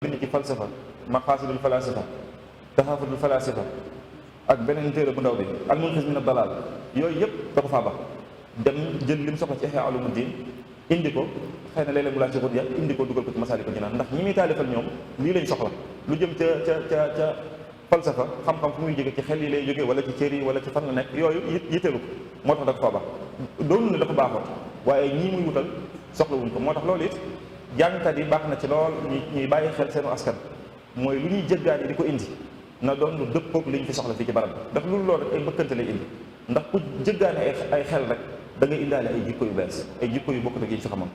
bind ci falsafa maqasidul falasifa taxafudul falasifa ak beneen téere bu ndaw bi al-munqiz min ad-dalal yooyu yëpp da ko faa ba dem jël li mu soxla ci Ihya Ulumuddin indi ko xëy na léeg-léeg mu laaj ci Xudiya indi ko dugal ko ci Masaalikul Jinaan ndax ñi muy taalifal ñoom lii lañ soxla lu jëm ca falsafa xam-xam fu muy jóge ci xel yi lay jóge wala ci cër yi wala ci fan la nekk yooyu yitteelu ko moo tax da ko faa ba doonu ne dafa baaxoon waaye ñii muy wutal soxlawuñ ko moo tax loolu it jàngkat yi baax na ci lool ñuy bàyyi xel seenu askan mooy lu ñuy jëggaani di ko indi na doon lu dëppoog li ñu fi soxla fii ci barab ndax loolu rek ay mbëkkante lay indi ndax ku jëggaani ay xel rek da ngay indaale ay jikko yu bees ay jikko yu bokkut ak yi ñu fi xamoon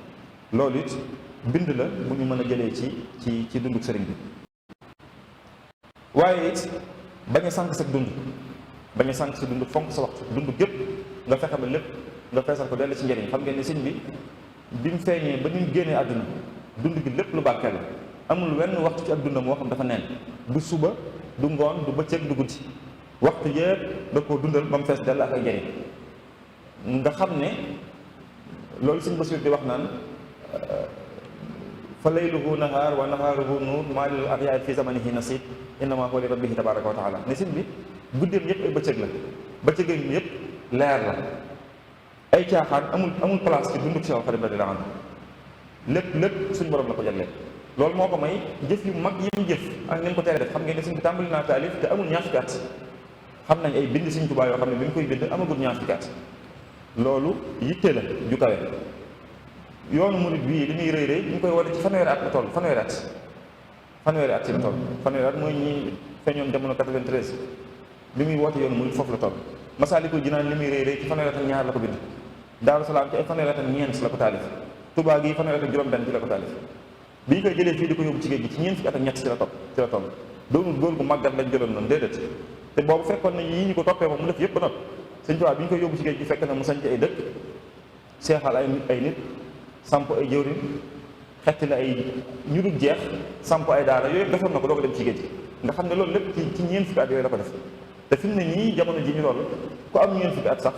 loolu it bind la bu ñu mën a jëlee ci dunduk sëriñ bi waaye it bañ a sànq sa dund bañ a sànq sa dund fonk sa waxtu dund gépp nga fexe ba lépp nga feesal ko dellu ci njëriñ xam ngeen ne sëñ bi mu feeñee ba ni mu génnee àdduna dund gi lépp lu barkeel la amul wenn waxtu ci ak dundam moo xam dafa neen du suba du ngoon du bëccëg du guddi waxtu yëpp da koo dundal ba mu fees dell ak ay njëriñ nga xam ne loolu sëñ Basiir di wax naan fa layluhu nahaar wa nahaaruhu nuur maa lil axyaar fi zamanihi nasib innama huwa li rabbihi tabaraka wa taala ne sëñ bi guddeem yëpp ay bëccëg la bëccëgam yëpp leer la ay caaxaan amul place ci dundu Seex Xaadim radiyallaahu anhu lépp suñ borom la ko jagleel loolu moo ko may jëf yu mag yi mu jëf ak ngeen ko tere def xam ngeen ne sëñ bi tàmbali naa taalif te amul ñaar fukki at xam nañ ay bind Sëñ Tuubaa yoo xam ne bi ñu koy bind amagul ñaar fukki at loolu yitte la ju kawe yoonu murid bii li muy rëy rëy ñu koy wane ci fanweeri at la toll fanweeri at ci la toll fanweeri at mooy ñi feeñoon jamono 93 bi muy woote yoonu murid foofu la toll Masaalikul Jinaan li muy rëy rëy ci fanweeri at ak ñaar la ko bind Daaru Salaam ci ay fanweeri at ak ñeent la ko taalif Tuubaa gi fanweeri at ak juróom-benn ci la ko taalif bi ñu koy jëlee fii di ko yóbbu ci géej gi ci ñeent fukki at ak ñett ci la toll doonul góor gu màggat lañ jëloon noonu déedéet te boobu fekkoon na yii ñu ko toppee moom mu def yëpp ba noppi Sëñ Tuubaa bi ñu koy yóbbu ci géej gi fekk na mu sañc ay dëkk seexal ay nit samp ay jëwriñ xetti la ay ñu dul jeex samp ay daara yooyu defoon na ko doo ko dem ci géej gi nga xam ne loolu lépp ci ñeent fukki at yooyu la ko def te fi mu ne nii jamono ji ñu loolu ku am ñeent fukki at sax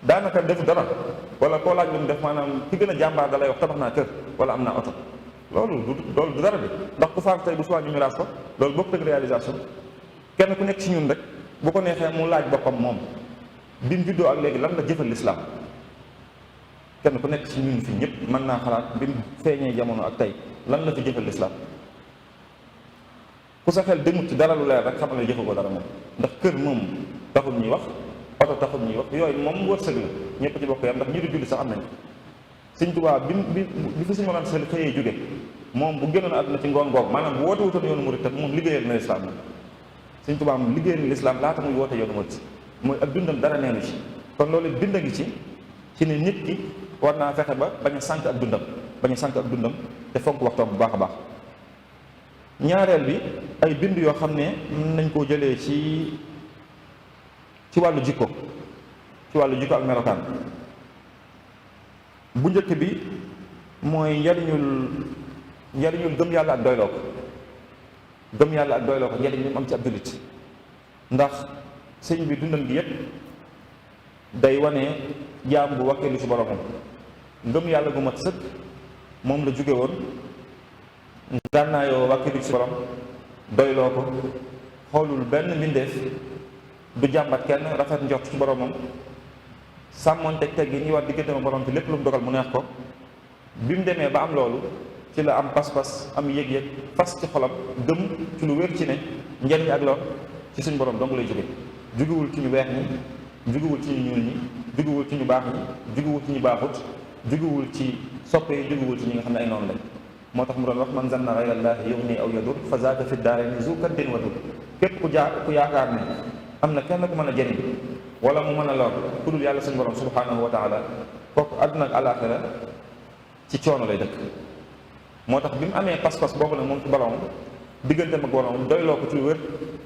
daanaka defu dara wala koo laaj lu mu def maanaam ki gën a jàmbaar da lay wax tabax naa kër wala am naa oto loolu du dara bi ndax ku faatu tey bu subaa ñu miraas ko loolu bokk dëgg réalisation kenn ku nekk ci ñun rek bu ko neexee mu laaj boppam moom bi mu juddoo ak léegi lan la jëfal lislaam kenn ku nekk ci ñun fi ñëpp mën naa xalaat bi mu feeñee jamono ak tey lan la fi jëfal lislaam ku sa xel demut ci dara lu leer rek xamal ne jëfa ko dara moom ndax kër moom taxul ñuy wax oto taxul ñuy wax yooyu moom wërsëg la ñëpp ci bokk yam ndax ñi di julli sax am nañ Sëñ Tuubaa bi fi Sëñ Mor Anta Sali xëyee jóge moom bu génnoon àdduna ci ngoon googu maanaam bu woote wutoon yoonu murit moom liggéeyal na lislaam moom Sëñ Tuubaa moom liggéeyal na lislaam laata muy woote yoonu murit mooy ak dundam dara neenu ci kon loolu bind ngi ci ne nit ki war naa fexe ba bañ a sànq ak dundam te fonk waxtoom bu baax a baax ñaareel bi ay bind yoo xam ne mën nañ koo jëlee ci wàllu jikko ak melokaan bu njëkk bi mooy njariñul gëm yàlla ak doyloo ko njariñ li mu am ci ab jullit ndax sëñ bi dundam gi yépp day wane jaam bu wakkeelu ci boromam ngëm yàlla gu mat sëkk moom la jóge woon gànnaayoo wakkeelu ci borom doyloo ko xoolul benn mbindeef du jàmbat kenn rafet njort ci boromam sàmmoon teg gi ñuy war diggante ma borom ci lépp lu mu dogal mu neex ko bi mu demee ba am loolu ci la am pas-pas am yëg-yëg fas ci xolam gëm ci lu wér ci ne njariñ ak lor ci suñ borom dong lay jóge jugewul ci ñu weex ñi jugewul ci ñu ñuul ñi jugewul ci ñu baax ñi jugewul ci ñu baaxut jugewul ci soppe yi jugewul ci ñi nga xam ne ay noonu lañ moo tax mu doon wax man zanna ghayra llaahi yughni aw yadur fa zaaka fi daarayni zu kaddin wa dur képp ku yaakaar ne am na kenn ku mën a jëriñ wala mu mën a lor ku dul yàlla suñu borom subhanahu wa taala kooku àdduna ak alaaxira ci coono lay dëkk moo tax bi mu amee pas-pas boobu nag moom ci borom digganteem ak borom doyloo ko ci lu wér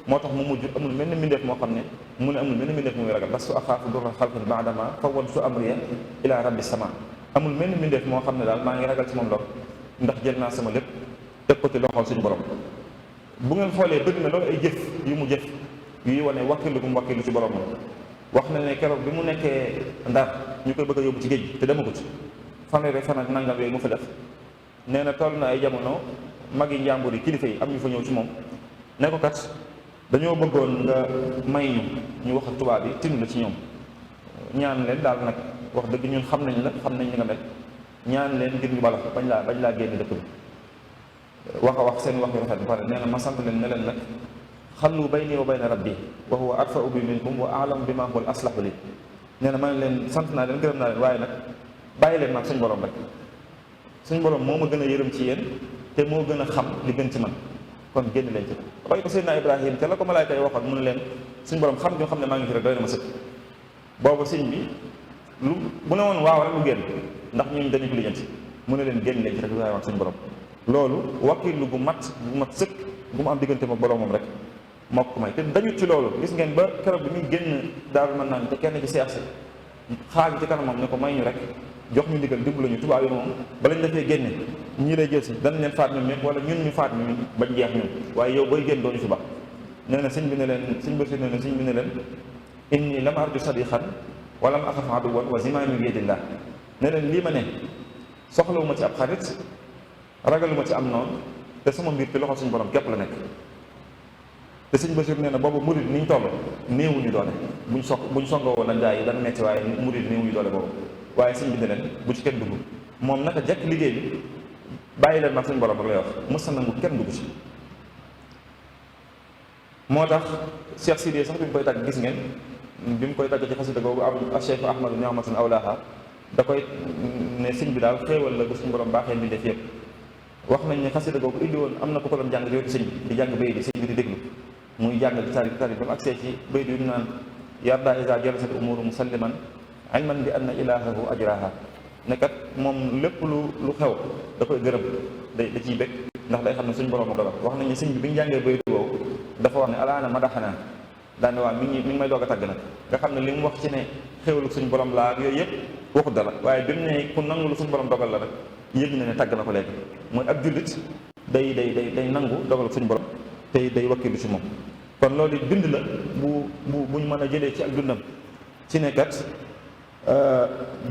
moo tax mu mujj amul mel ni mbindeef moo xam ne mu ne amul mel ni mbindeef mu muy ragal bas su axaafu durra xalqin baadama fawwad su amriya ila rabbi sama amul mel ni mbindeef moo xam ne daal maa ngi ragal ci moom lor ndax jël naa sama lépp teg ko ci loxol suñu borom bu ngeen xoolee bëgg na loolu ay jëf yu mu jëf yuy wane wakkilu gu mu wakkilu ci borom wax na ne keroog bi mu nekkee Ndar ñu koy bëgg a yóbbu ci géej gi te demagut fanweeri fan ak nangam yooyu mu fa def nee na toll na ay jamono mag yi njàmbur yi kilifa yi am ñu fa ñëw ci moom ne ko kat dañoo bëggoon nga may ñu wax ak tubaab yi tinu la ci ñoom ñaan leen daal nag wax dëgg ñun xam nañ la xam nañ li nga mel ñaan leen ngir ñu bala bañ laa génn dëkk bi wax a wax seen wax yu rafet ba pare nee na ma sant leen ne leen nag xallu bayni wa bayna rabbi wa huwa arfa'u bi minkum wa a'lamu bima huwa al aslahu li nee na ma ne leen sant naa leen gërëm naa leen waaye nag bàyyi leen maag suñ borom rek suñ borom moo ma gën a yërëm ci yéen te moo gën a xam li gën ci man kon génn leen ci roy ko Seydina Ibrahim te la ko malaayka yi waxoon mu ne leen suñ borom xam ne maa ngi fi rek doy na ma sëkk boobu sëñ bi lu bu ne woon waaw rek lu génn ndax ñun dañu ko lijjanti mu ne leen génn leen ci rek waaye wax suñ borom loolu wakiilu gu mat sëkk gu mu am diggante ma boromam rek moo ko may te dañu ci loolu gis ngeen ba keroog bi muy génn Daaru Manaan te kenn ci seex si xaagi ci kanamam ne ko may ñu rek jox ñu ndigal dimbali ñu tubaab yi moom bala ñu defee génne ñii lay jël si danañ leen faat ñun ñëpp wala ñun ñu faat ñu bañ jeex ñun waaye yow booy génn doo ñu fi baax nee na sëñ bi ne leen sëñ Basiir ne leen sëñ bi ne leen inni lam arju sadiqan wa lam axaf aduwan wa zimaami bi yadillah ne leen lii ma ne soxlawuma ci ab xarit ragaluma ci am noonu te sama mbir ci loxo suñu borom képp la nekk te sëñ Basiir nee na boobu murid ni ñu toll néewuñu doole buñ songoo woon ak gaa yi dana metti waaye murid néewuñu doole boobu waaye sëñ bi ne leen bu ci kenn dugg moom naka jekk liggéey bi bàyyi leen mag suñu borom rek lay wax mës na nangu kenn dugg ci moo tax Cheikh Sidiye sax bi mu koy tàgg gis ngeen bi mu koy tàgg ci xasida googu am Cheikh Ahmadu ni'matun awlaaha da koy ne sëñ bi daal xéewal la bu suñu borom baaxee mbindeef yëpp wax nañ ne xasida googu indi woon am na ko doon jàng di wetu sëñ bi di jàng bay di sëñ bi di déglu muy jàng di tari ba mu agsee ci bay di naan yarda isa jalasat umuru musalliman ilman bi anna ilahahu ajraha nekkat moom lépp lu xew da koy gërëm da ciy bëgg ndax day xam ne suñu borom a dogal wax nañ ne sëñ bi bi ñu jàngee bay di woowu dafa wax ne alaana madaxanaa daane waa mi ngi may doog a tàgg nag nga xam ne li mu wax ci ne xéwlu suñu borom laa ak yooyu yëpp waxut dara waaye bi mu ne ku nangu lu suñu borom dogal la rek yëg na ne tàgg na ko léegi mooy ab jullit day nangu dogal suñu borom tey day wakkilu ci moom kon loolu it bind la buñ mën a jëlee ci ak dundam ci nekkat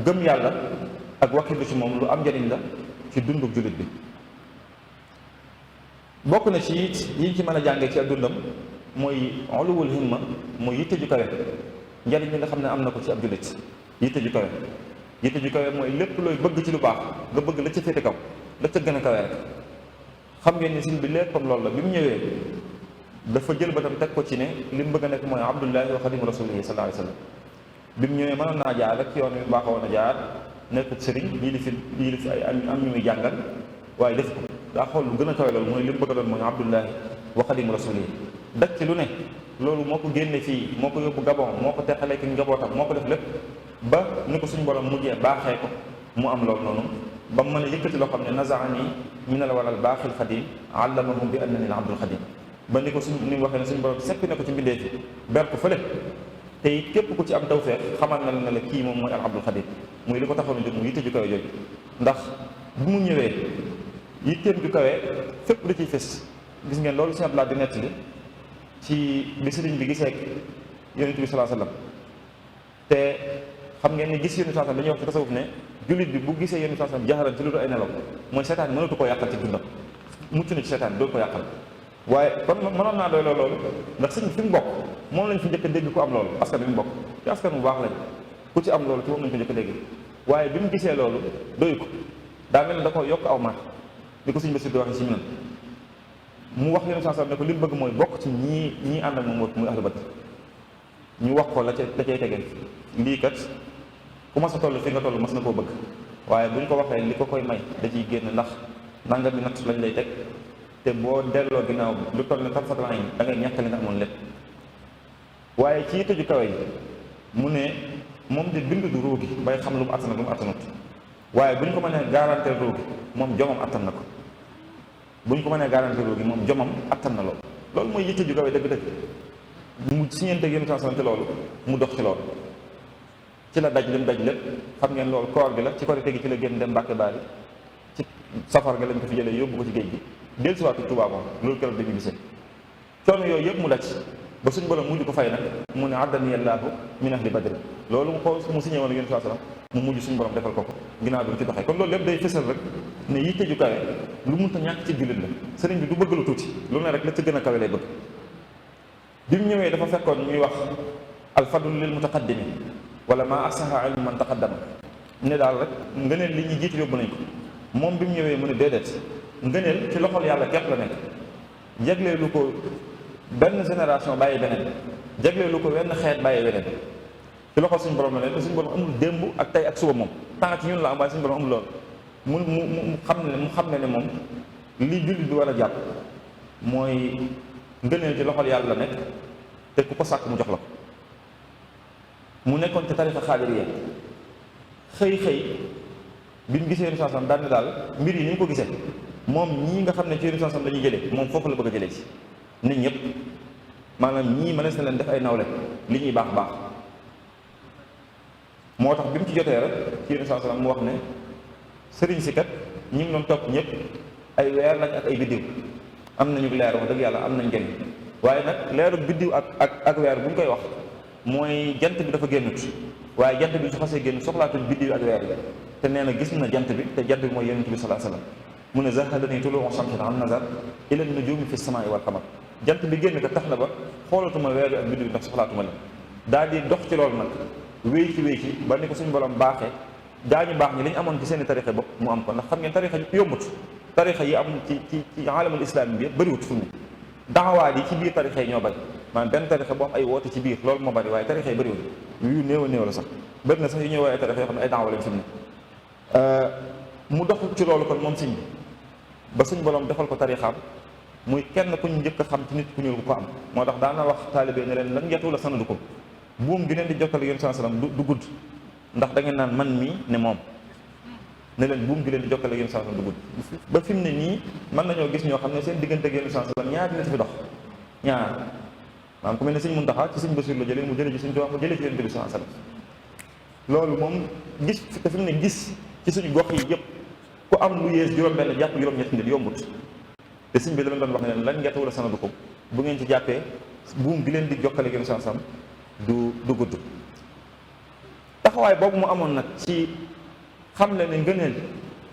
gëm yàlla ak wakkilu ci moom lu am njëriñ la ci dunduk jullit bi bokk na ci it yiñ ci mën a jàngee ci ak dundam mooy uluwul himma mooy yitte ju kawe njëriñ li nga xam ne am na ko ci ab jullit yitte ju kawe mooy lépp looy bëgg ci lu baax nga bëgg la ca féete kaw la ca gën a kawe rek xam ngeen ni sëñ bi léppam loolu la bi mu ñëwee dafa jël ba tam teg ko ci ne li mu bëgg a nekk mooy abdullahi wa xadimu rasulihi sallallahu alayhi wa sallam bi mu ñëwee mënoon naa jaar rek ci yoon wi baaxoon a jaar nekkut sëriñ lii di fi ay am ñu muy jàngal waaye def ko daa xool lu gën a kawe loolu mooy li mu bëgg a doon mooy abdullahi wa xadimu rasulihi daj ci lu ne loolu moo ko génne fii moo ko yóbbu Gabon moo ko teqalee ki njabootam moo ko def lépp ba ni ko suñu borom mujjee baaxee ko mu am loolu noonu ba mu mën a yëkkati loo xam ne nazaani minal walal baaxil xadim allamahum bi annani al abdul xadim ba ni ko ni mu waxee ne suñu borom seppi na ko ci mbindee fi ber ko fële te it képp ku ci am tawfeex xamal na la ne la kii moom mooy al abdul xadim muy li ko taxoon a jóg mu yitte ju kawe jooju ndax bu mu ñëwee yitteem ju kawe fépp da ciy fës gis ngeen loolu Sëñ Abdou di nettali ci bi sëriñ bi gisee yonent bi sallallahu alayhi wasallam te xam ngeen ni gis yonent bi sallallahu alayhi wasallam dañuy wax ci tasawuf ne jullit bi bu gisee yonent bi sallallahu alayhi wasallam jaxaran ci lu dul ay nelaw mooy seetaan mënatu koo yàqal ci dundam mucc na ci seetaan doo ko yàqal waaye kon mënoon naa doy loolu ndax sëñ fi mu bokk moom lañ fi njëkk a dégg ku am loolu askan bi mu bokk ci askan bu baax lañ ku ci am loolu ci moom lañ ko njëkk a dégg waaye bi mu gisee loolu doy ko daa mel ne da ko yokk aw mat ni ko sëñ Basiir di waxee si ñun mu wax yonent sallallahu alayhi wasallam ne ko li mu bëgg mooy bokk ci ñii ànd ak moom muy ahlu badr ñu wax ko la cay tegee lii kat ku mas a toll fi nga toll mas na koo bëgg waaye bu ñu ko waxee li ko koy may da ciy génn ndax nanga bi natt lañ lay teg te boo delloo ginnaaw lu toll ne tarfatal ayn da ngay ñàkk li nga amoon lépp waaye ci yitte ju kawe yi mu ne moom de bind du ruugi bay xam lu mu attan ak lu mu attanut waaye bu ñu ko mënee garantir ruugi moom jomam attan na ko bu ñu ko mënee garantir ruugi moom jomam attan na loolu mooy yitte ju kawe dëgg-dëgg mu siñeente ak yéen te loolu mu dox ci loolu ci la daj lim daj lépp xam ngeen loolu koor gi la ci korite gi ci la génn dem Mbàkke Baari ci safar ga lañ ko fi jëlee yóbbu ko ci géej gi del si waatu Tuubaa moom loolu keroog dañu gisee coono yooyu yëpp mu daj ba suñu borom mujj ko fay nag mu ne addani yallaahu min ahli badri loolu mu ko mu signé woon yéen sallam mu mujj suñu borom defal ko ginnaaw bi mu ci doxee kon loolu lépp day fësal rek ne yitte ju kawe lu mënta ñàkk ci jullit la. sëriñ bi du bëgg lu tuuti lu ne rek la ca gën a kawe lay bëgg. bi mu ñëwee dafa fekkoon ñuy wax alfadlu lil mutaqaddimi wala maa asaha ilmu man taqaddama ne daal rek ngëneel li ñuy jiitu yóbbu nañ ko. moom bi mu ñëwee mu ne déedéet ngëneel ci loxol yàlla képp la nekk. jagleelu ko benn génération bàyyi beneen, jagleelu ko wenn xeet bàyyi beneen. ci loxol suñu borom la nekk te suñu borom amul démb ak tey ak suba moom temps ci ñun la am waaye suñu borom amul loolu. mu xam ne moom li jullit bi war a jàpp mooy ngëneel ci loxol yàlla la nekk te ku ko sàkk mu jox la ko. mu nekkoon ci tarixa xaadiriya xëy bi mu gisee Yonent sallam daal ne daal mbir yi ni ñu ko gisee moom ñii nga xam ne ci Yonent sallam dañuy jëlee moom foofu la bëgg a jëlee ci nit ñëpp maanaam ñii mënees na leen def ay nawle li ñuy baax baax. moo tax bi mu ci jotee rek ci Yonent sallam mu wax ne sëriñ si kat ñi ngi doon topp ñëpp ay weer lañ ak ay biddiw am nañu leer wax dëgg yàlla am nañ njëriñ waaye nag leeru biddiw ak weer bu ñu koy wax mooy jant bi dafa génnut waaye jant bi su xasee génn soxlaatuñ biddiw ak weer bi te nee na gis na jant bi te jant bi mooy yonent bi sallallahu alayhi wasallam mu ne zahadani tuluu shamsin an nazar ila nujumi fi samaa'i wal qamar jant bi génn ko tax na ba xoolatuma weer bi ak biddiw bi ndax soxlaatuma leen daal di dox ci loolu nag wéy ci ba ni ko suñu borom baaxee daañu baax ñi li ñu amoon ci seen i tarixa bopp mu am ko ndax xam ngeen tarixa yombut tarixa yi am ci alamul islam bi bëriwut fu mu ne daxawaat yi ci biir tarixa yi ñoo bëri maanaam benn tarixa boo am ay woote ci biir loolu moo bëri waaye tarixa yi bëriwul yu néew a néew la sax bëri na sax yu ñuy woowee ay tarixa yoo xam ne ay daxawa lañ fi mu ne mu dox ci loolu kon moom siñ bi ba suñ borom defal ko tarixaam muy kenn ku ñu njëkk a xam ci nit ku ñuul ku ko am moo tax daana wax taalibe ne leen lan yetu la sanadukum buum gi leen di jokkale yéen sallam du gudd ndax da ngeen naan man mii ne moom ne leen buum gi leen di jokkale yéen sallam du gudd ba fi mu ne nii mën nañoo gis ñoo xam ne seen diggante ak yéen sallam ñaar nit fi dox ñaar maanaam ku mel ne sëñ Muntaxa ci sëñ Basiru la jëlee mu jëlee ci sëñ Tuubaa mu jëlee ci yonent bi sallam loolu moom gis te fi mu ne gis ci suñu gox yi yëpp ku am lu yées juróom-benn jàpp juróom-ñetti nit yombut te sëñ bi da leen doon wax ne leen lan ngeen wala sanadukum bu ngeen ci jàppee buum gi leen di jokkale yéen sallam du gudd. taxawaay boobu mu amoon nag ci xam le ne ngëneel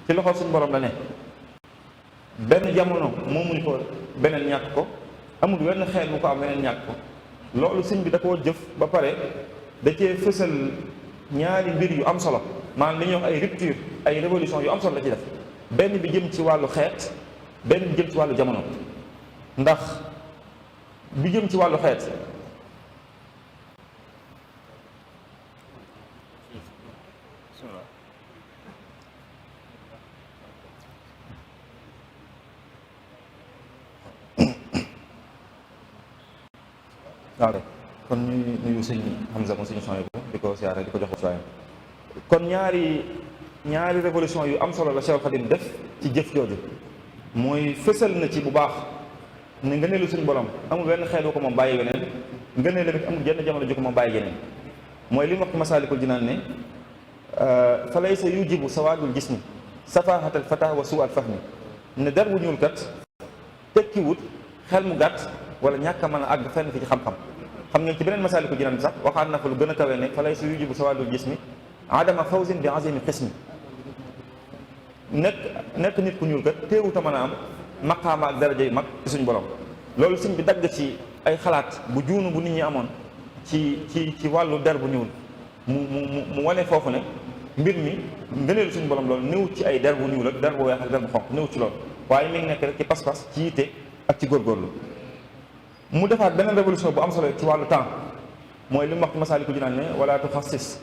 ci loxo suñu borom la ne benn jamono moomuñ ko beneen ñàkk ko amul wenn xeet bu ko am beneen ñàkk ko loolu sëñ bi da koo jëf ba pare da cee fësal ñaari mbir yu am solo maanaam li ñuy wax ay rupture ay révolution yu am solo la ci def benn bi jëm ci wàllu xeet benn bi jëm ci wàllu jamono ndax bi jëm ci wàllu xeet waaw kon ñu nuyu sëñ Hamza moom suñu changé ko di ko siyaare di ko jox waayam kon ñaari révolution yu am solo la Cheikh Khadim def ci jëf jooju mooy fësal na ci bu baax ne ngëneelu suñu borom amul benn xeet ko moom bàyyi weneen ngëneel tamit amul jenn jamono ju ko moom bàyyi yeneen mooy li mu wax ci Masaalikul Jinaan ne fa laysa yujibu sawaadul jismi safahatal fata wa suu al fahmi ne der wu ñuul kat tekkiwut xel mu gàtt wala ñàkk a mën a àgg fenn fi ci xam-xam xam ngeen ci beneen Masaalikul Jinaan sax waxaat na fa lu gën a kawe ne fa laysa yujibu sawaadul jismi adama fawzin bi azimi xismi nekk nit ku ñuul kat teewut a mën a am maqaama ak daraja yu mag ci suñu borom loolu suñ bi dagg ci ay xalaat bu juunu bu nit ñi amoon ci wàllu der bu ñuul mu wane foofu ne mbir mi ngëneelu suñu borom loolu néew ci ay der bu ñuul ak der bu weex ak der bu xonq néew ci loolu waaye mi ngi nekk rek ci pas-pas ci yitte ak ci góorgóorlu mu defaat beneen révolution bu am solo ci wàllu temps mooy li mu wax ci Masaalikul Jinaan ne wala tuxassis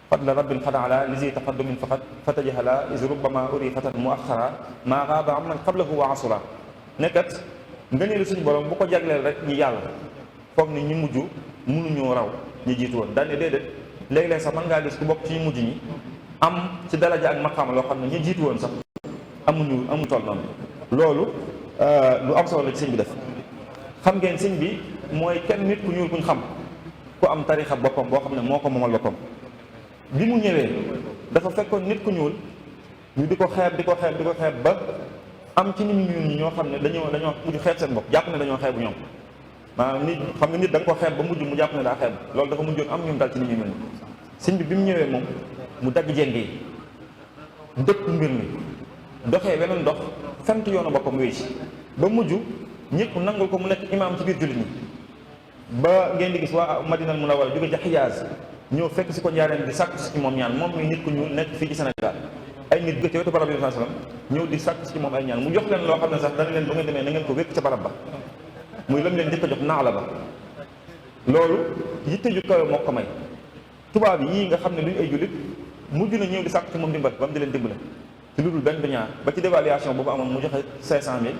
fadla rabbin xad ala lisi taqaddumin faqat fatajahala is rubbama uri fatan muaxara maa gaaba am man qablahu wa asura nekkat ngëneelu suñu borom bu ko jagleel rek ñi yàlla foog ni ñu mujj mënuñoo raw ñu jiitu woon daane déedéet léeg-léeg sax mën ngaa gis ku bokk ci ñu mujj ñi am ci daraja ak maqaama loo xam ne ñi jiitu woon sax amu toll noonu loolu lu am solo la ci sëñ bi def xam ngeen sëñ bi mooy kenn nit ku ñuul kuñ xam ku am tarixa boppam boo xam ne moo ko moomal boppam bi mu ñëwee dafa fekkoon nit ku ñuul ñu di ko xeeb ba am ci nit ñu ñuul ñi ñoo xam ne dañoo mujj xeeb seen bopp jàpp ne dañoo xeebu ñoom maanaam nit xam nga nit da nga ko xeeb ba mujj mu jàpp ne daa xeeb loolu dafa mujjoon am ñun dal ci nit ñu mel ni sëñ bi mu ñëwee moom mu dagg jéng yi dëpp mbir mi doxee weneen dox fent yoonu boppam wéy ci ba mujj ñëpp nangul ko mu nekk imaam ci biir jullit ñi ba ngeen di gis waa Madinal Munawwara jóge ca Hijaaz ñëw fekk si ko njaareen di sàkku si ci moom ñaan moom mi nit ku ñuul nekk fii ci Sénégal ay nit gëcce wetu barab bi sallallahu alayhi wasallam ñëw di sàkku si ci moom ay ñaan mu jox leen loo xam ne sax dana leen bu ngeen demee na ngeen ko wékk ca barab ba muy lam leen njëkk a jox naala ba loolu yitte ju kawe moo ko may tubaab yii nga xam ne duñ ay jullit mujj na ñëw di sàkku ci moom dimbal ba mu di leen dimbale ci lu dul benn du ñaar ba ci dévaluation boobu amoon mu joxe 500000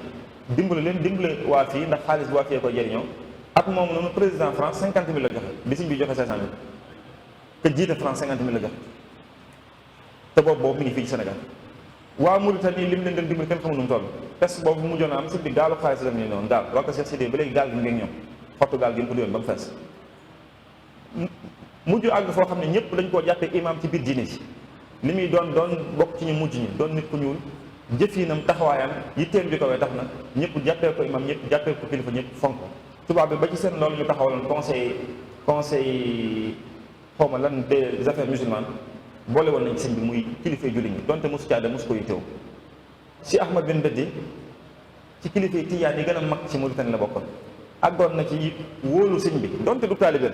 dimbale leen dimbale waa fii ndax xaalis bu waa fii koy jëriñoo ak moom noonu président France 50000 la joxe bi siñ bi joxe 500000 te jiite France 50000 la joxe te boobu mi ngi fii ci Sénégal waa Mauritanie lim leen doon dimbali kenn xamul nu mu toll pes boobu mu mujjoon a am si bi gaalu xaalis la ne noonu gaal waa ko Cheikh Sidé ba léegi gaal gi mu ngi ñoom xottu gaal gi mu ko diwoon ba mu fees mujj àgg foo xam ne ñëpp dañ koo jàppee imam ci biir diine ci li muy doon bokk ci ñu mujj ñi doon nit ku ñuul jëfinam taxawaayam yitteem bi ko wee tax na ñëpp jàppee ko imam ñëpp jàppee ko kilifa ñëpp fonk tubaab bi ba ci seen loolu ñu taxawaloon conseil xawma lan des affaires musulmanes boole woon nañ sëñ bi muy kilifay julli ñi donte mosu caada mosu ko yitteewu si Ahmad bin Beddi ci kilifay tijaan yi gën a mag ci Mauritanie la bokkoon àggoon na ci wóolu sëñ bi donte du taalibe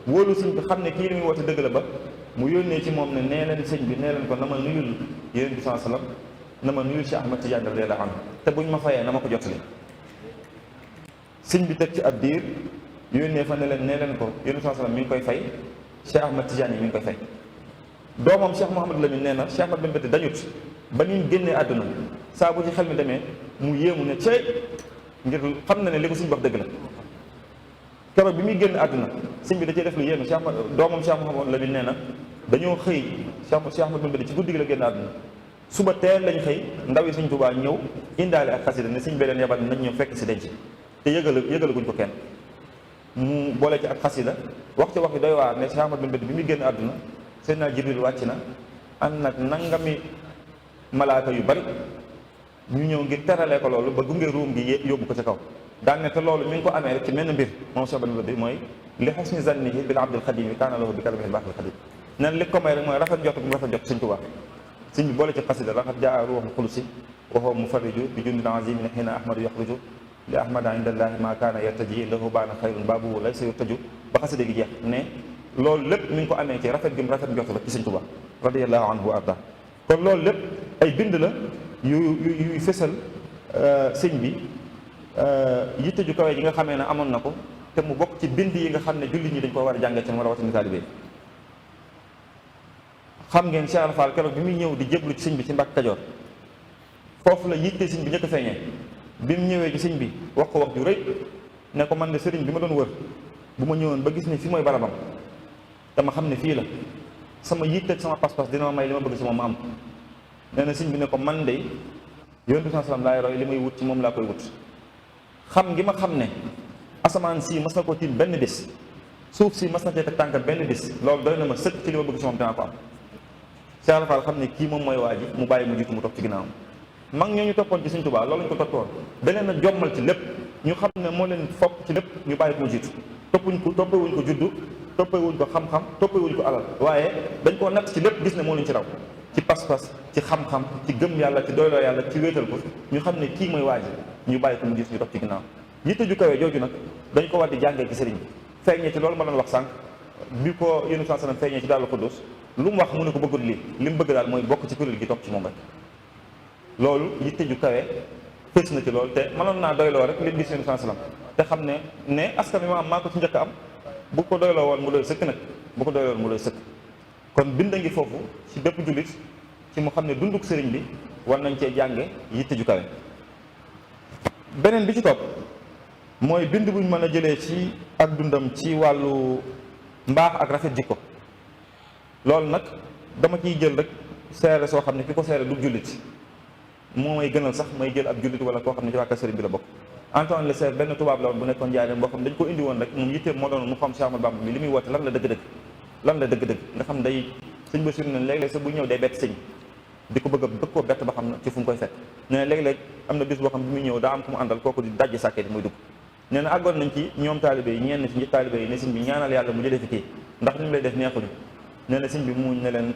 wóolu sëñ bi xam ne kii li muy woote dëgg la ba mu yónnee ci moom ne nee leen sëñ bi nee leen ko na ma nuyul Yonent bi sallallahu alayhi wasallam na ma nuyul si Ahmad Tijaan radiyallahu anhu te buñ ma fayee na ma ko jotali sëñ bi teg ci ab diir yónnee fa ne leen nee leen ko Yonent bi sallallahu alayhi wasallam mi ngi koy fay Cheikh Ahmad Tijaan yi mi ngi koy fay doomam Cheikh Mouhamadou Lamine nee na Cheikh Ahmad bin Beddi dañut ba ni mu génnee àdduna saa bu ci xel mi demee mu yéemu ne cey ngir xam na ne li ko sëñ bi wax dëgg la keroog bi muy génn àdduna sëñ bi da cee def lu yéeme doomam Cheikh Mouhamadou Lamine nee na dañoo xëy Cheikh Ahmad bin Beddi ci guddi gi la génn àdduna suba teel lañ xëy ndaw yi sëñ Tuubaa ñëw indaale ak xasida ne sëñ bi leen yabal nañ ñëw fekk si denc te yëgalaguñ ko kenn mu boole ci ak xasida wax ci wax bi doy waar ne Cheikh Ahmad bin Beddi bi muy génn àdduna Seydina Jibril wàcc na ànd nag nangami malaaka yu bari ñu ñëw ngir teralee ko loolu ba gunge ruum gi yóbbu ko ca kaw daan ne te loolu mi ngi ko amee rek ci menn mbir moom Cheikh bin Beddi mooy li husni zannihi bil abdil xadim yi kaana lahu bi kalamihi baaxil xadim nen li ko may rek mooy rafet njort bu mu rafet njort sëñ Tuubaa sëñ bi boole ci xasida laqad jaa ruuxul qudsi wa huwa mufarriju bi jundin azimin xiina ahmadu yaxruju li ahmada indallahi ma kaana yartaji lahu baana xayrun baabu laysa yurtaju ba xasida gi jeex ne loolu lépp mi ngi ko amee ci rafet gi mu rafet njort la ci sëñ Tuubaa radiyallahu anhu wa arda kon loolu lépp ay bind la yuy fësal sëñ bi yitte ju kawe ji nga xamee ne amoon na ko te mu bokk ci bind yi nga xam ne jullit ñi dañ ko war a jàngee ci mu rawatina taalibe xam ngeen Cheikh Ibra Fall keroog bi muy ñëw di jéblu ci sëñ bi ci Mbàkke Kajoor foofu la yitte sëñ bi njëkk a feeñee bi mu ñëwee ci sëñ bi wax ko wax ju rëy ne ko man de sëriñ bi ma doon wër bu ma ñëwoon ba gis ne fi mooy barabam dama xam ne fii la sama yitte ak sama pas-pas dina ma may li ma bëgg ci moom ma am nee na sëñ bi ne ko man de Yonent bi sallam laay roy li may wut ci moom laa koy wut xam ngi ma xam ne asamaan si mas na ko tiim benn bis suuf si mas na cee teg tànk benn bis loolu doy na ma sëkk ci li ma bëgg ci moom dinaa ko am Cheikh Ibra Fall xam ne kii moom mooy waa ji mu bàyyi mu jiitu mu topp ci ginnaawam mag ñooñu toppoon ci Sëñ Tuubaa loolu lañ ko toppoon da leen a jommal ci lépp ñu xam ne moo leen fopp ci lépp ñu bàyyi ko mu jiitu toppewuñ ko juddu toppewuñ ko xam-xam toppewuñ ko alal waaye dañ koo natt ci lépp gis ne moo leen ci raw ci pas-pas ci xam-xam ci gëm yàlla ci doyloo yàlla ci wéetal ko ñu xam ne kii mooy waa ji ñu bàyyi ko mu jiitu ñu topp ci ginnaaw yitte ju kawe jooju nag dañ ko war di jàngee ci sëriñ bi feeñee ci loolu ma doon wax sànq bi ko Yonent sallallahu alayhi wasallam feeñee ci Daaru Xudoos lu mu wax mu ne ko bëggul lii li mu bëgg daal mooy bokk ci kuréel gi topp ci moom rek loolu yitte ju kawe fës na ci loolu te mënoon naa doyloo rek li gis Yonent sallallahu alayhi wasallam te xam ne askan wi ma am maa ko ci njëkk am bu ko doyloo woon mu doy sëkk nag bu ko doyloo woon mu doy sëkk kon bind ngi foofu ci bépp jullit ci mu xam ne dunduk sëriñ bi war nañ cee jànge yitte ju kawe beneen bi ci topp mooy bind buñ mën a jëlee ci ak dundam ci wàllu mbaax ak rafet jikko loolu nag dama ciy jël rek seere soo xam ne ki ko seere du jullit moo may gënal sax may jël ab jullit wala koo xam ne ci wàkka sëriñ bi la bokk Antoine Le Sèvre benn tubaab la woon bu nekkoon Njaaréem boo xam dañ ko indi woon rek moom yitteem moo doon mu xam Cheikh Ahmadou Bamba bi li muy woote lan la dëgg-dëgg nga xam day sëñ ba suri ne léeg-léeg sax bu ñëw day bett sëñ di ko bëgg koo bett ba xam na ci fu mu koy fekk nee na léeg-léeg am na bis boo xam bi muy ñëw daa am ku mu àndal kooku di dajji sàkkee di muy dugg nee na àggoon nañ ci ñoom taalibe yi ñenn ci taalibe yi ne sëñ bi ñaanal yàlla mu jëlee fi kii ndax ni mu lay def neexuñu nee na sëñ bi muñ ne leen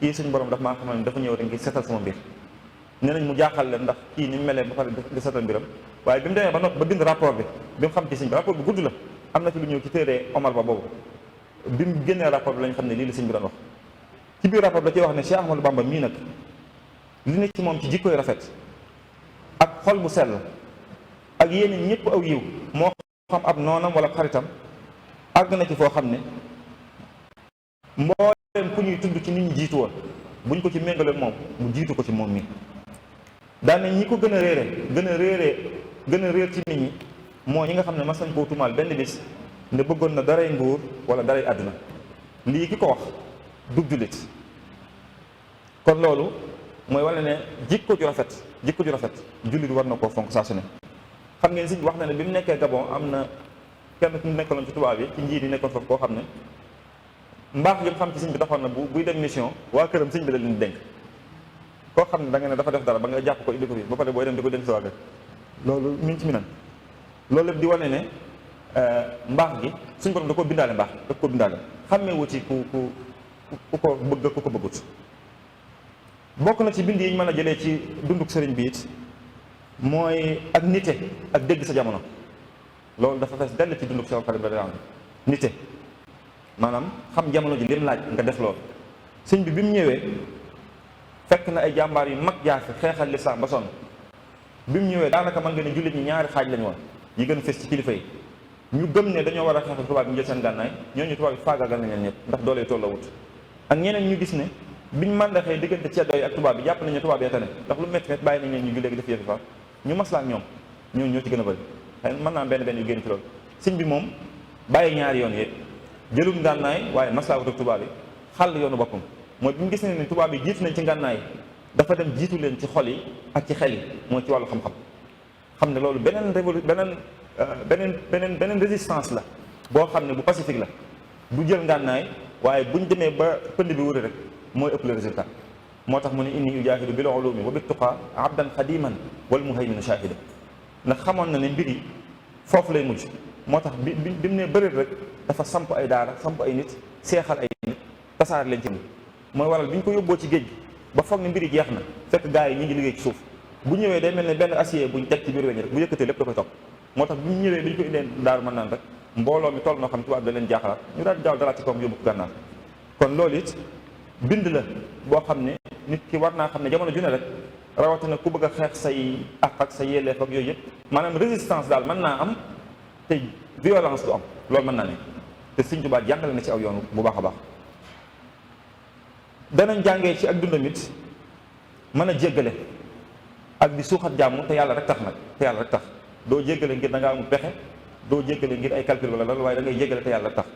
kii suñ borom daf maa xamal ne dafa ñëw rek ngir setal sama mbir nee nañ mu jaaxal leen ndax kii ni mu melee ba pare di setal mbiram waaye bi mu demee ba noppi ba bind rapport bi mu xam ci sëñ bi rapport bi gudd la am na ci lu ñëw ci téere Omar Ba boobu bi mu génnee rapport bi lañ xam ne lii la sëñ bi doon wax ci biir rapport bi da ciy wax ne Cheikh Ahmadou Bamba mii nag li nekk ci moom ci jikkoy rafet ak xol bu sell ak yéen ñëpp aw yiw moo xam ab noonam wala xaritam àgg na ci foo xam ne mbooleem ku ñuy tudd ci nit ñi jiitu woon buñ ko ci méngale moom mu jiitu ko ci moom mii daane ñi ko gën a réer ci nit ñi moo ñi nga xam ne mas nañ koo tumaal benn bis ne bëggoon na daray nguur wala daray àdduna lii ki ko wax dug jullit kon loolu mooy wala ne jikko ju rafet jullit war na koo fonk saa su ne xam ngeen sëñ bi wax na ne bi mu nekkee Gabon am na kenn ku nekkaloon ci tubaab yi ci njiit yi nekkoon foofu koo xam ne mbaax gi xam ci sëñ bi taxoon na buy dem mission waa këram sëñ bi da leen dénk koo xam ne da nga ne dafa def dara ba nga jàpp ko indi ko fi ba pare booy dem di ko dénk sa waa kër loolu mi ngi ci mi nan loolu lépp di wane ne mbaax gi suñ borom da ko bindaale mbaax da ko bindaale xammee wu ci ku ko bëgg ku ko bëggut bokk na ci bind yi ñu mën a jëlee ci dunduk sëriñ bi it mooy ak nite ak dégg sa jamono loolu dafa fees dell ci dunduk Seex Xaadim radiyallaahu anhu nite maanaam xam jamono ji lim laaj nga def loolu sëñ bi mu ñëwee fekk na ay jàmbaar yu mag jaar fi xeexal lislaam ba sonn bi mu ñëwee daanaka mën nga ne jullit ñi ñaari xaaj lañu woon yi gën a fes ci kilifa yi ñu gëm ne dañoo war a xeexal tubaab yi jël seen gànnaay ñooñu tubaab yi faagaagal nañ leen ñëpp ndax doole toll la wut ak ñeneen ñu gis ne biñ màndaxee diggante ceddo yi ak tubaab bi jàpp nañu tubaab yee tane ndax lu métti métti bàyyi nañ leen ñu jullee gi def yëfi fa ñu maslaa ak ñoom ñoo ci gën a bëri xëy mën naa benn yu génn ci loolu sëñ bi moom bàyyi ñaari yoon yëpp jëlum ngànnaay waaye maslaa wut ak tubaab yi xàll yoonu boppam mooy bi mu gis ne tubaab yi jiitu nañ ci ngànnaay dafa dem jiitu leen ci xol yi ak ci xel yi mooy ci wàllu xam-xam xam ne loolu beneen résistance la boo xam ne bu pacifique la du jël ngànnaay waaye buñ demee ba pënd bi wuri rek mooy ëpp le résultat moo tax mu ne inni ujaahidu bil ulumi wa bit tuqa abdan xadiman wal muhaymin shahida ndax xamoon na ne mbir yi foofu lay mujj moo tax bi mu ne bëri rek dafa samp ay daara samp ay nit seexal ay nit tasaar leen ci mooy waral bi ñu ko yóbboo ci géej gi ba foog ne mbiri jeex na fekk gars yi ñu ngi liggéey ci suuf bu ñëwee day mel ne benn acier buñ teg ci biir weñ rek bu yëkkatee lépp da koy topp moo tax bu ñu ñëwee bi ñu ko indee daaru mën naan rek mbooloo mi toll noo xam tubaab da leen jaaxalaat ñu daal gaaw dalaat ci kawam yóbbu ko gànnaar kon loolu it bind la boo xam ne nit ki war naa xam ne jamono ju ne rek rawatina ku bëgg a xeex say àq ak sa yelleef ak yooyu yëpp maanaam résistance daal mën naa am te violence du am loolu mën naa ne te Sëñ Tuubaa jàngale na ci aw yoon bu baax a baax danañ jàngee ci ak dundam it mën a jéggale ak di suuxat jàmm te yàlla rek tax nag te yàlla rek tax doo jéggale ngir da ngaa amul pexe doo jéggale ngir ay calcul wala loolu waaye da ngay jéggale te yàlla rek tax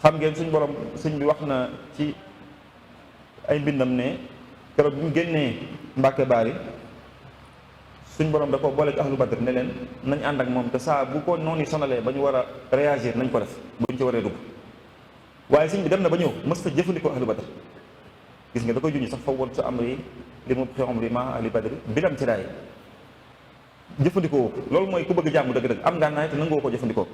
xam ngeen suñ borom sëñ bi wax na ci ay mbindam ne keroog bi mu génnee Mbàkke Baari suñ borom da ko boole ci ahlu badr ne leen nañ ànd ak moom te saa bu ko noonu sonalee ba ñu war a réagir nañ ko def buñ ci waree dugg waaye sëñ bi dem na ba ñëw mës ta jëfandikoo ahlu badr gis nga da koy junñi sax fa woon sa amri li mu xew amri ma ahli badr bilam ci daay jëfandikoo loolu mooy ku bëgg jàmm dëgg-dëgg am ngaa naay te nangoo ko jëfandikoo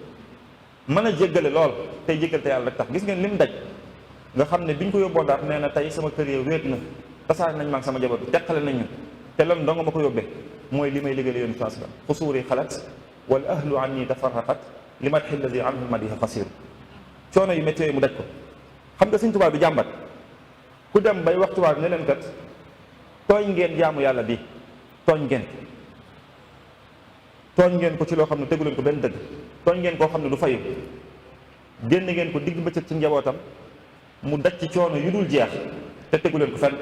mën a jéggale lool tey jéggale te yàlla rek tax gis ngeen lim daj nga xam ne biñ ko yóbboo Ndar nee na tey sama kër yi wéet na tasaare nañ maag sama jabar bi teqale nañ ñu te loolu dong ma ko yóbbee mooy li may liggéey yoon France la xusuuri xalat wal ahlu an ni tafarraqat li mat xilladi anhu madiha xasir coono yu métti yooyu mu daj ko xam nga Sëñ Tuubaa bi jàmbat ku dem bay wax tubaab ne leen kat tooñ ngeen jaamu yàlla bi tooñ ngeen ko ci loo xam ne tegu leen ko benn dëgg tooñ ngeen koo xam ne du fayu génn ngeen ko digg bëccëg ci njabootam mu daj ci coono yu dul jeex te tegu leen ko fenn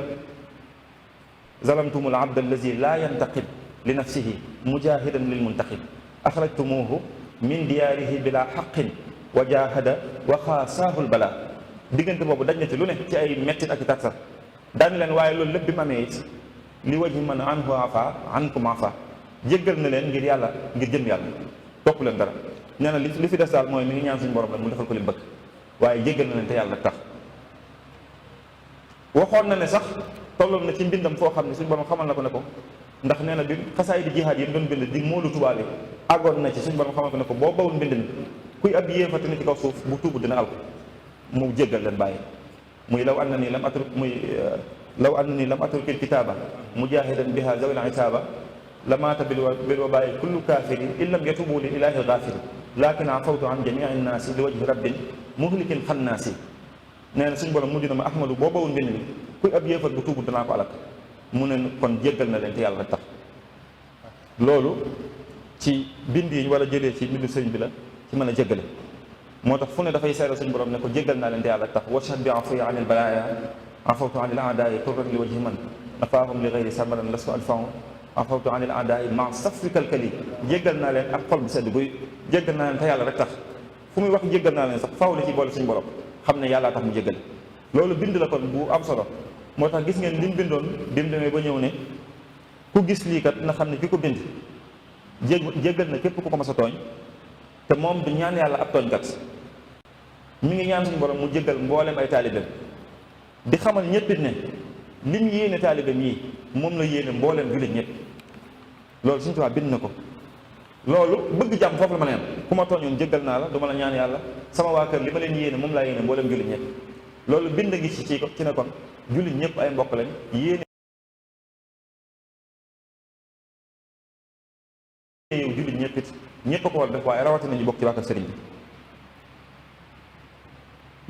zalamtumul abd allazi la yantaqib li nafsihi mujahidan lil muntaqib axrajtumuhu min diyaarihi bila xaqin wa jahada wa xaasaahu lbala diggante boobu daj na ci lu ne ci ay mettit ak i tartar daani leen waaye loolu lépp bi mu amee it li wajhi man anhu afa ankum afa jéggal na leen ngir yàlla ngir jëm yàlla topp leen dara nee na li fi des daal mooy mi ngi ñaan suñu borom rek mu defal ko li bëgg waaye jéggal na leen te yàlla rek tax waxoon na ne sax tolloon na ci mbindam foo xam ne suñu borom xamal na ko ne ko ndax nee na bi xasaay di jihaad yi doon bind di moolu tubaab yi àggoon na ci suñu borom xamal ko ne ko boo bawul mbind mi kuy ab yéefati na ci kaw suuf bu tuubu dina al ko mu jéggal leen bàyyi muy law an na nii lam atruk muy law annani lam atrukil kitaaba mujahidan biha zawil isaaba lamaata bil wabaayi kullu kaafirin in lam yatubu li ilaahi gaafir lakin afawtu an jamii nnaasi li wajhi rabbin muhlikin xannaasi. nee na suñu borom mujj na ma ahmadu boo bawul mbind mi kuy ab yéefar bu tuubul danaa ko alak. mu ne kon jéggal na leen te yàlla rek tax. loolu ci bind yi ñu war a jëlee ci mbindu sëriñ bi la ci mën a jéggale. moo tax fu ne dafay seeral suñu borom ne ko jéggal naa leen te yàlla rek tax washhad bi afuya anil balaaya afawtu anil aadaai turran li wajhi man nafaahum li gayri samaran lastu alfahum afawtu anil aadaai ma safrikal kali. jéggal naa leen ak xol bu sedd buy jéggal naa leen te yàlla rek tax. fu muy wax jéggal naa leen sax faaw la ci boole suñu borom xam ne yàllaa tax mu jéggal. loolu bind la kon bu am solo. moo tax gis ngeen li mu bindoon bi mu demee ba ñëw ne ku gis lii kat na xam ne ki ko bind jéggal na képp ku ko mas a tooñ te moom du ñaan yàlla ab tooñkat. mi ngi ñaan suñu borom mu jéggal mboolem ay taalibeem di xamal ñëpp it ne lim yéene taalibeem yi moom la yéene mboolem jullit ñëpp. loolu suñu tubaab bind na ko. loolu bëgg jàmm foofu la ma neen ku ma tooñoon jéggal naa la du ma la ñaan yàlla sama waa kër li ma leen yéene moom laa yéene mboolem jullit ñëpp. loolu bind ngi ci ne kon jullit ñëpp ay mbokk lañ yéene yow jullit ñëpp it ñëpp a ko war def waaye rawatina ñu bokk ci waa kër sëriñ bi.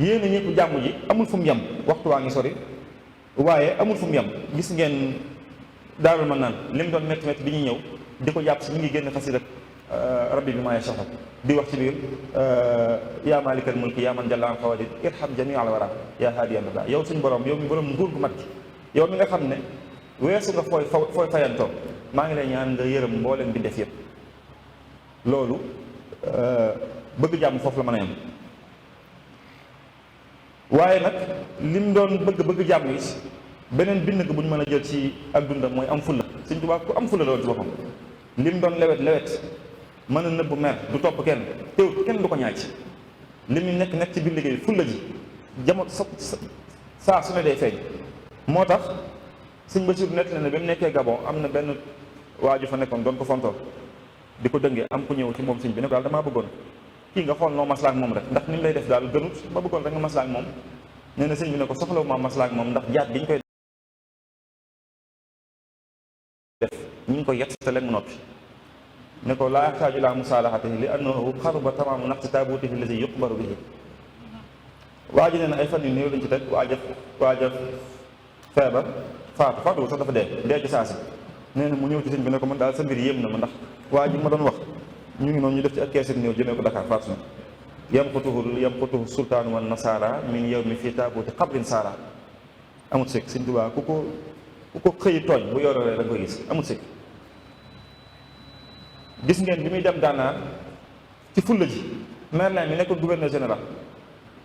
yéene ñëpp jàmm ji amul fu mu yem waxtu waa ngi sori waaye amul fu mu yem. gis ngeen Daarul Manaan li mu doon métti métti bi ñuy ñëw di ko jàpp si ñu ngi génn xasida rabbi bi maa yashaa di wax ci biir yaa maalikal mulki yaa man jalla an xawadid irham jamii al wara yaa haadiyan rada. yow suñu borom yow mi borom nguur gu mat gi yow mi nga xam ne weesu nga fooy fayantoo maa ngi lay ñaan nga yërëm mboolem bi def yëpp. loolu bëgg jàmm foofu la mën a yem. waaye nag lim doon bëgg jàmm yi beneen bind ko bu ñu mën a jël ci ak dundam mooy am fulla. Sëñ Tuubaa ku am fulla loolu ci boppam lim doon lewet mën a nëbbu mer du topp kenn teewut kenn du ko ñaaj. li mu nekk ci biir liggéey fulla ji jamono saa su ne day feeñ. moo tax Sëñ Basiru nett na ne ba mu nekkee Gabon am na benn waaju fa nekkoon doon ko fontoo di ko dëngee am ku ñëw ci moom sëñ bi ne ko daal damaa bëggoon kii nga xool noo maslaak moom rek ndax ni mu lay def daal gënut ma bëggoon rek nga maslaak moom. nee na sëñ bi ne ko soxlawu ma maslaak moom ndax jaat gi ñu koy def ñu ngi ko yett te leen mu noppi. ne ko laa yaxtaaju ilaa musaalaxatihi li annahu xaruba tamaamu naqsi taabutihi allazi yuqbaru bihi. waa ji nee na ay fan yu néew lañ ci teg waaja feebar faatu sax dafa dee ci saasi. nee na mu ñëw ci sëñ bi ne ko man daal sa mbir yéem na ma ndax waa ji ma doon wax ñu ngi noonu ñu def ci ak keesit néew jëmee ko Dakar faatu na. yamqutuhu sultaanu wan nasaara min yawmi fii taabuti qabrin saara. amut sikk Sëñ Tuubaa ku ko xëyi tooñ bu yororee da nga koy gis amut sikk. gis ngeen bi muy dem Gànnaar ci fulla ji Merlin mi nekkoon gouverneur général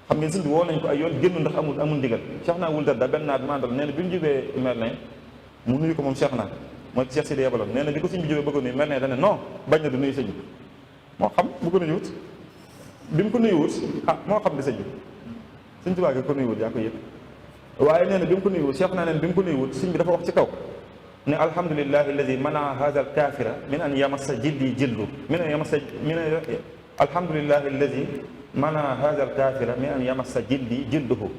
xam ngeen sëñ bi woo nañ ko ay yoon génn ndax amul ndigal. Cheikh naa wul darda benn naat bi mandal nee na bi mu jubee Merlin mu nuyu ko moom Cheikh naa mooy Cheikh Sidi yebaloon nee na bi ko sëñ bi jógee bëggoon nuyu Merlin dane non bañ na du nuyu sëñ bi moo xam bu ko nuyuwut bi mu ko nuyuwut moo xam ne sëñ bi Sëñ Tuubaa ko nuyuwut yaa ko yëpp. waaye nee na bi mu ko nuyuwut Cheikh naa neen bi mu ko nuyuwut sëñ bi dafa wax ci kaw ne alhamdulillahi alladi manaa hada al kaafira min an yamassa jildi jildu alhamdulillahi alladi manaa hada al kaafira min an yamassa jildi jilduhu.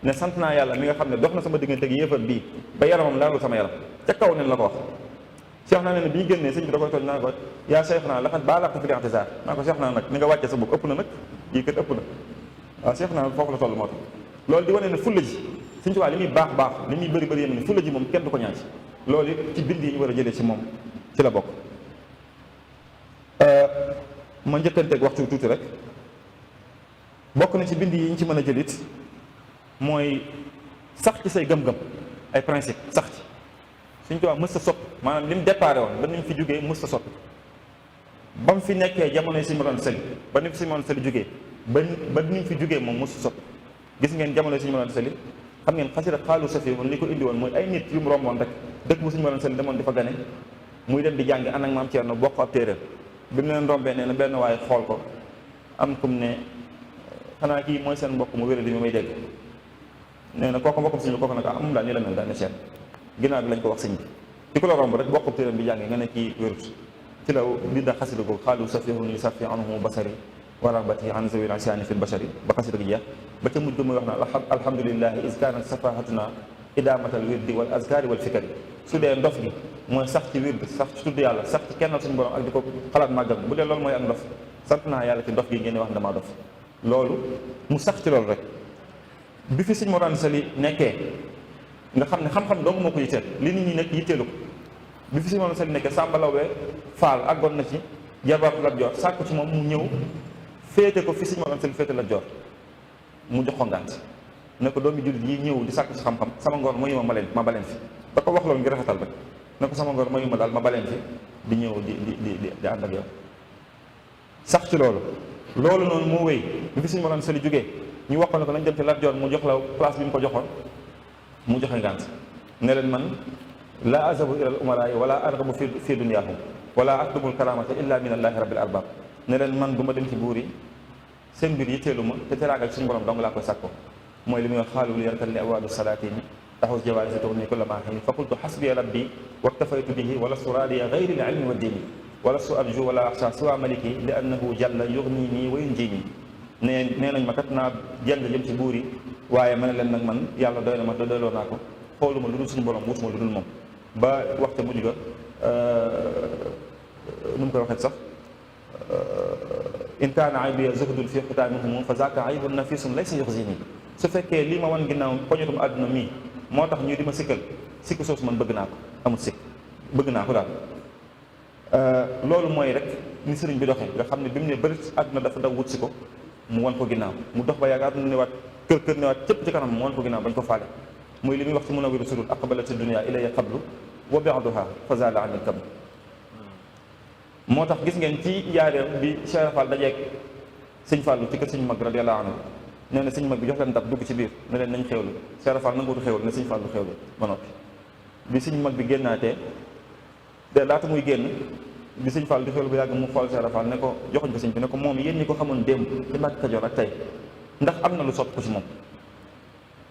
ne sant naa yàlla mi nga xam ne dox na sama diggante ak yéefar bii ba yaramam laalul sama yaram ca kaw nen la ko wax. Cheikh naa ne bi ñu génnee sëñ bi da koy tooñ naa ko yaa Cheikh naa laqad baalaxta fi l-i'tizaar naa ko Cheikh naa nag ni nga wàcce sa bopp ëpp na nag yii kat ëpp na waaw Cheikh naa foofu la toll moo tax. loolu di wane ne fulla ji Sëñ Tuubaa li muy baax li muy bëri yéen ni fulla ji moom kenn du ko ñaaj. loolu it ci bind yi ñu war a jëlee ci moom ci la bokk. ma njëkkanteeg waxtu tuuti rek bokk na ci bind yi ñu ci mën a jëlit mooy sax ci say gëm-gëm ay principe sax ci. Sëñ Tuubaa mës ta soppi maanaam li mu déparé woon ba ni mu fi jógee mës ta soppi ba mu fi nekkee jamonoy Sëñ Mor Anta Sali ba ni fi Sëñ Mor Anta Sali jógee ba ni mu fi jógee moom mës ta soppi. gis ngeen jamonoy Sëñ Mor Anta Sali xam ngeen xasida xaalu safi woon li ko indi woon mooy ay nit yu mu romboon rek dëkk bu Sëñ Mor Anta Sali demoon di fa gane muy dem di jàngi ànd ak maam Thierno bokk ab téeréem bi mu leen rombee nee na benn waaye xool ko am kum ne xanaa kii mooy seen mbokk mu wéra di mi may dégg nee na kooku mbokkum sëñ bi kooku nag amul daal ni la mel daal ne seet ginnaaw bi lañ ko wax sëñ bi di ko la romb rek bokk téeram bi jàngi nga ne kii wérut ci la binda xasida ko xaalu safihun yu safi anhu basari wa ragbati an zawil asiani fil bashari ba xasida gi jeex ba ca mujj muy wax na alhamdulillahi is kanat safahatuna idaamatal wirdi wal azkaari wal fikari. su dee ndof gi mooy sax ci wird, sax ci tudd yàlla, sax ci kennal suñu borom ak di ko xalaat màggal, bu dee loolu mooy ak ndof, sant naa yàlla ci ndof gi ngeen di wax damaa dof. loolu mu sax ci loolu rek. bi fi sëñ Mor Anta Sali nekkee nga xam ne xam-xam dong moo ko yitteel, li nit ñi nekk yitteelu ko. bi fi sëñ Mor Anta Sali nekkee Sàmba Lawbe Faal àggoon na ci jarbaatu Lat Joor sàkku ci moom mu ñëw féete ko fi sëñ Mor Anta Sali féete Lat Joor, mu jox ko ngànt ne ko doomi jullit yi ñëw di sàkku ci xam-xam sama ngoor mayu ma baleen fi. da ko wax loolu ngir rafetal rek ne ko sama ngoor mayu ma daal ma baleen fi di ñëw di ànd ak yow, sax ci loolu. loolu noonu moo wéy bi fi sëñ Mor Anta Sali jógee ñu wax ko ne ko nañ dem ci Lat Joor mu jox la place bi mu ko joxoon, mu joxe ngànt ne leen man la azabu ila al umara wala argabu fi dunyaahum wala atlubul karamata illa min allahi rabbil arbab. ne leen man du ma dem ci buur yi, seen mbir yitteelu ma, te teraagal suñu borom dong laa koy sàkko. mooy li muy wax xaalul yarkan li awaabi salaatini taxus jawaari si tourni kulla maa xiin fa qultu xasbiya rabbi waktafaytu bihi wala su raadiya gayri l ilmi wa diini wala su arju wala axsa siwa maliki li annahu jalla yugni nii wa yunjini. nee nañ ma kat naa jàng jëm ci buur yi, waaye ma ne leen nag man yàlla doy na ma te doyloo naa ko, xooluma lu dul suñu borom, wutuma lu dul moom. ba waxte mujj ga nu mu koy waxee sax in kaana aybiya zuhdun fi xutaamihum fa zaaka aybun nafisun laysa yuxzini. su fekkee lii ma wan ginnaaw poñatum àdduna mii moo tax ñu di ma sikkal, sikk soosu man bëgg naa ko, amul sikk, bëgg naa ko daal. loolu mooy rek ni sëriñ bi doxee nga xam ne bi mu ne bëri àdduna dafa daw wut si ko, mu wan ko ginnaaw, mu dox ba yàgg àdduna newaat kër newaat cëpp ci kanam mu wan ko ginnaaw bañ ko faale. muy li muy wax ci Munawwirus Sudur aqbalat dunya ilayya qablu wa ba'daha fa zaala anil kabl. moo tax gis ngeen ci njaareem bi Cheikh Fall dajeeg sëñ Fallu ci kër sëñ mag radiyallahu anhu, nee na sëñ mag bi jox leen ndab dugg ci biir ne leen nañ xewlu. Cheikh Fall nanguutu xewlu ne sëñ Fallu xewlu ba noppi. bi sëñ mag bi génnaatee de laata muy génn bi sëñ Fall di xewlu ba yàgg mu xool Cheikh Fall ne ko joxuñ ko sëñ bi ne ko moom yéen ñi ko xamoon démb ci Mbàkke Kajoor ak tey ndax am na lu sopp ko ci moom.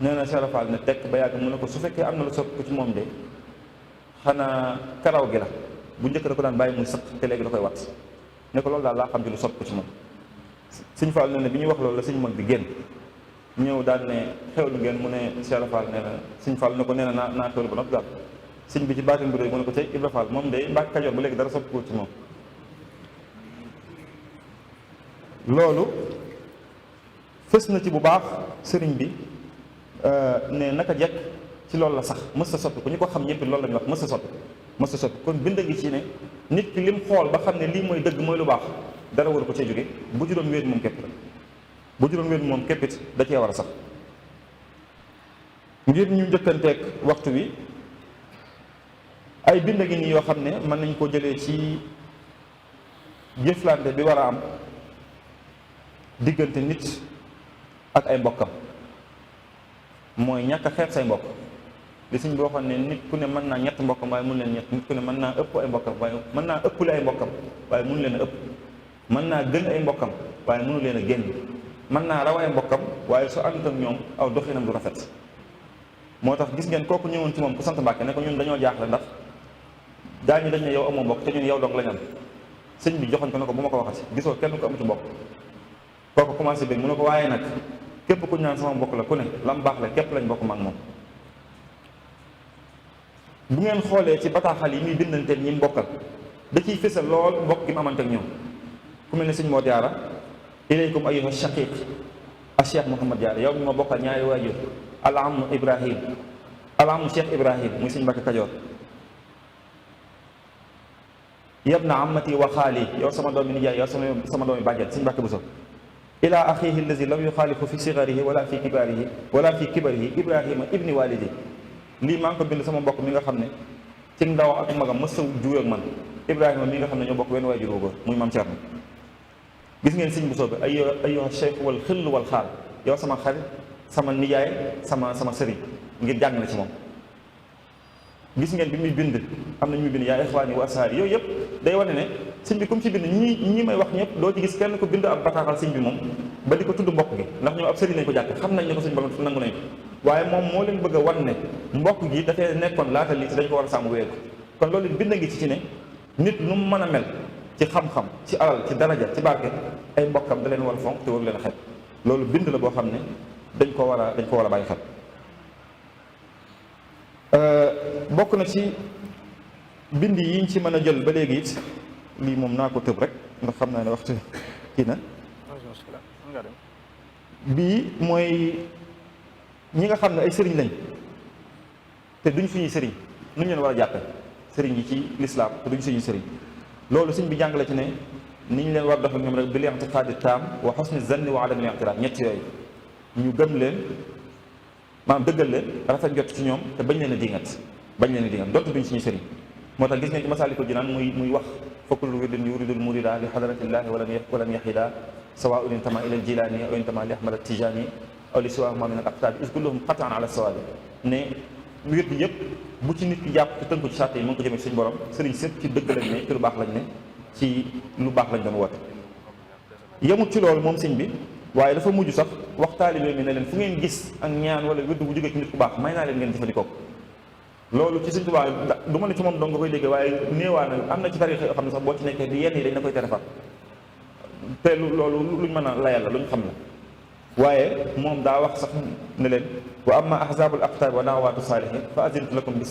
nee na Cheikh Fall ne tekk ba yàgg mu ne ko su fekkee am na lu sopp ko ci moom de xanaa karaw gi la, bu njëkk da ko daan bàyyi muy sëq te léegi da koy wat. ne ko loolu daal laa xam ci lu sopp ko ci moom. sëñ Fall ne bi ñuy wax loolu la sëñ mag bi génn ñëw daal ne xewlu ngeen mu ne Cheikh Fall nee na sëñ Fall ne ko nee na naa xewlu ba noppi daal. sëñ bi ci baatin bu rëy mu ne ko tey Ibra Fall moom day Mbàkke Kajoor ba léegi dara sopp ko ci moom. loolu fës na ci bu baax sëriñ bi ne naka jekk ci loolu la sax mës sa soppi ku ñu ko xam ñëpp loolu la ñuy wax mës sa soppi kon bind gi ci ne nit ki lim xool ba xam ne lii mooy dëgg mooy lu baax dara waru ko cee jóge bu juróom wéet moom képp la bu juróom wéet moom képpit da cee war a sax. ngir ñu njëkkanteeg waxtu wi ay bind gi nii yoo xam ne mën nañ ko jëlee ci jëflante bi war a am diggante nit ak ay mbokkam, mooy ñàkk a xeeb say mbokk. li suñ bi waxoon ne nit ku ne mën naa ñett mbokkam waaye mun leen ñett, nit ku ne mën naa ëpp ay mbokkam waaye mën naa ëppale ay mbokkam waaye mënu leen a ëpp, mën naa gën ay mbokkam waaye mënu leen a génn, mën naa raw ay mbokkam waaye su ànd ak ñoom aw doxinam du rafet. moo tax gis ngeen kooku ñëwoon ci moom ku sant Mbàkke ne ko ñun dañoo jaaxle ndax daañu dañ ne yow amoo mbokk te ñun yow dong la ñu am. sëñ bi joxoñ ko ne ko bu ma ko waxati gisoo kenn ko amu ci mbokk. kooku commencé bi mu ne ko waaye nag képp ku ñu naan sama mbokk la ku ne lam baax la képp lañ bokk ma ak moom. bu ngeen xoolee ci bataaxal yi muy bindanteel ñi mbokkal da ciy fësal lool mbokk gi mu amante ak ñoom. ku mel ne sëñ Mor Jaara ilaykum ayyuha shaqiq a Cheikh Mouhamad Jaara yow mi ma bokkal ñaari waajur alamu Ibrahim alamu Cheikh Ibrahim muy sëñ Mbàkke Kajoor yabna amati wa xaali yow sama doomi nijaay yow sama doomi bàjjen sëñ Mbàkke Buso ila axihi allazi lam yuxaalifu fi sigarihi wala fi kibarihi wala fi kibarihi Ibrahima ibni walidi lii maa ngi ko bind sama mbokk mi nga xam ne ci ndaw ak magam mës a juwee ak man Ibrahima mi nga xam ne ñoo bokk wenn waajur wu góor muy maam Cerno. gis ngeen sëñ Buso bi ayyuha cheikh wal xill wal xaal yow sama xarit sama nijaay sama sëriñ ngir jàng na ci moom. gis ngeen bi muy bind am na ñu muy bind yaa ixwaani wa asaari yooyu yëpp day wane ne sëñ bi comme ci bind ñi may wax ñëpp doo ci gis kenn ko bind ab bataaxal sëñ bi moom ba di ko tudd mbokk gi ndax ñoom ab sëriñ lañ ko jàppe xam nañ ne ko sëñ borom nangu nañ ko waaye moom moo leen bëgg a wan ne mbokk gi dafay nekkoon laata lii te dañ ko war a sàmm wéer ko kon loolu bind ngi ci ne nit nu mu mën a mel ci xam-xam ci alal ci daraja ci barke ay mbokkam da leen war a fonk te war leen a xel loolu bind la boo xam ne dañ ko war a bàyyi xel. bokk na ci bind yiñ ci mën a jël ba léegi it lii moom naa ko tëb rek ndax xam naa ne waxtu kii na bii mooy ñi nga xam ne ay sëriñ lañ te duñ suñuy sëriñ nu ñu leen war a jàppe sëriñ yi ci lislaam te duñ suñuy sëriñ loolu sëñ bi jàngale ci ne ni ñu leen war doxal ñoom rek bil i'tiqaadi taam wa husni zanni wa adami i'tiraad ñett yooyu ñu gëm leen maanaam dëggal leen rafet njot ci ñoom te bañ leen a dingat donte duñ suñuy sëriñ moo tax gis nga ci Masaalikul Jinaan muy wax fakullu wirdin yuridul murida li xadratillaahi walan yaxida sawaa'un intama ila al-jilaani aw intama li ahmad at-tijaani aw li siwaahuma min al-aqtaabi is kulluhum qat'an ala sawaabi ne wird yëpp bu ci nit ki jàpp te tënku ci sàrt yi mu ngi ko jëmee ci suñu borom sëriñ sëpp ci dëgg lañ ne ci lu baax lañ ne ci lu baax lañ doon woote. yemut ci loolu moom sëñ bi waaye dafa mujj sax wax taalibe mi ne leen fu ngeen gis ak ñaan wala wird bu jógee ci nit ku baax may naa leen ngeen jëfandikoo loolu ci Sëñ Tuubaa du ma ne ci moom dong nga koy déggee waaye néewaa na am na ci tariixa yoo xam ne sax boo ci nekkee di yenn yi dañ na koy tere far te loolu luñ mën a layal la luñ xam la waaye moom daa wax sax ne leen wa amma ahzaabul aqtaab wa da'awaatu saalihiin fa azintu lakum bi